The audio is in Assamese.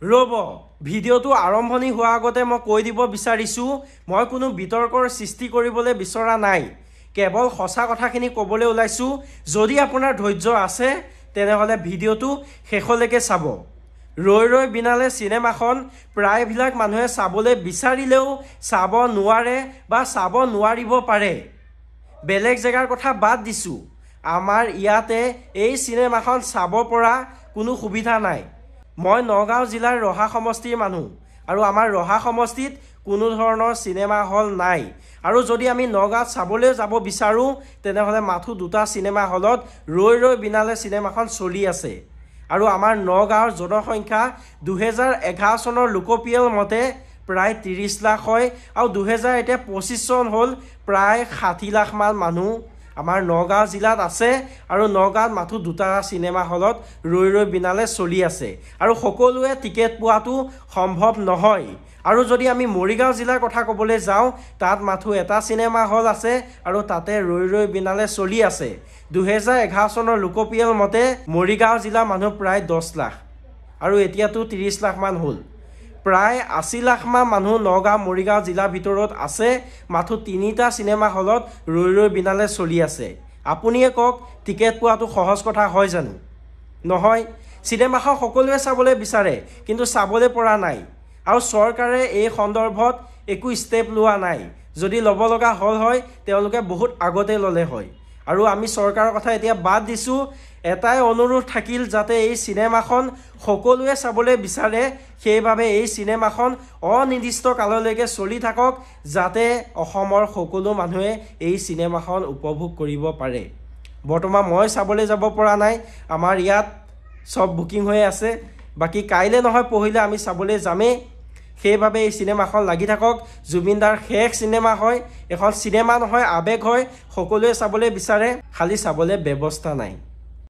ৰ'ব ভিডিঅ'টো আৰম্ভণি হোৱাৰ আগতে মই কৈ দিব বিচাৰিছোঁ মই কোনো বিতৰ্কৰ সৃষ্টি কৰিবলৈ বিচৰা নাই কেৱল সঁচা কথাখিনি ক'বলৈ ওলাইছোঁ যদি আপোনাৰ ধৈৰ্য আছে তেনেহ'লে ভিডিঅ'টো শেষলৈকে চাব ৰৈ ৰৈ বিনালে চিনেমাখন প্ৰায়বিলাক মানুহে চাবলৈ বিচাৰিলেও চাব নোৱাৰে বা চাব নোৱাৰিব পাৰে বেলেগ জেগাৰ কথা বাদ দিছোঁ আমাৰ ইয়াতে এই চিনেমাখন চাব পৰা কোনো সুবিধা নাই মই নগাঁও জিলাৰ ৰহা সমষ্টিৰ মানুহ আৰু আমাৰ ৰহা সমষ্টিত কোনো ধৰণৰ চিনেমা হল নাই আৰু যদি আমি নগাঁৱত চাবলৈ যাব বিচাৰোঁ তেনেহ'লে মাথো দুটা চিনেমা হলত ৰৈ ৰৈ বিনালে চিনেমাখন চলি আছে আৰু আমাৰ নগাঁৱৰ জনসংখ্যা 2011 চনৰ লোকপিয়ল মতে প্ৰায় 30 লাখ হয় আৰু 2025 চন হ'ল প্ৰায় 60 লাখ মান মানুহ আমাৰ নগাঁও জিলাত আছে আৰু নগাঁৱত মাথো দুটা চিনেমা হলত ৰৈ ৰৈ বিনালে চলি আছে আৰু সকলোৱে টিকেট পোৱাটো সম্ভৱ নহয় আৰু যদি আমি মৰিগাঁও জিলাৰ কথা ক'বলৈ যাওঁ তাত মাথো এটা চিনেমা হল আছে আৰু তাতে ৰৈ ৰৈ বিনালে চলি আছে 2011 চনৰ লোকপিয়ল মতে মৰিগাঁও জিলা মানুহ প্ৰায় 10 লাখ আৰু এতিয়াতো 30 লাখ মান হ'ল প্ৰায় 80 লাখ মান মানুহ নগাঁও মৰিগাঁও জিলাৰ ভিতৰত আছে মাথো তিনিটা চিনেমা হলত ৰৈ ৰৈ বিনালে চলি আছে আপুনিয়ে কওক টিকেট পোৱাটো সহজ কথা হয় জানো নহয় চিনেমাখন সকলোৱে চাবলৈ বিচাৰে কিন্তু চাবলৈ পৰা নাই আৰু চৰকাৰে এই সন্দৰ্ভত একো ষ্টেপ লোৱা নাই যদি ল'ব লগা হল হয় তেওঁলোকে বহুত আগতে ল'লে হয় আৰু আমি চৰকাৰৰ কথা এতিয়া বাদ দিছোঁ এটাই অনুৰোধ থাকিল যাতে এই চিনেমাখন সকলোৱে চাবলৈ বিচাৰে সেইভাবে এই চিনেমাখন অনিৰ্দিষ্ট কাললৈকে চলি থাকক যাতে অসমৰ সকলো মানুহে এই চিনেমাখন উপভোগ কৰিব পাৰে বৰ্তমান মই চাবলৈ যাব পৰা নাই আমাৰ ইয়াত সব বুকিং হৈ আছে বাকি কাইলে নহয় পহিলে আমি চাবলৈ যামেই সেইভাবে এই চিনেমাখন লাগি থাকক জুবিনদাৰ শেষ চিনেমা হয় এখন চিনেমা নহয় আবেগ হয় সকলোৱে চাবলৈ বিচাৰে খালি চাবলৈ ব্যৱস্থা নাই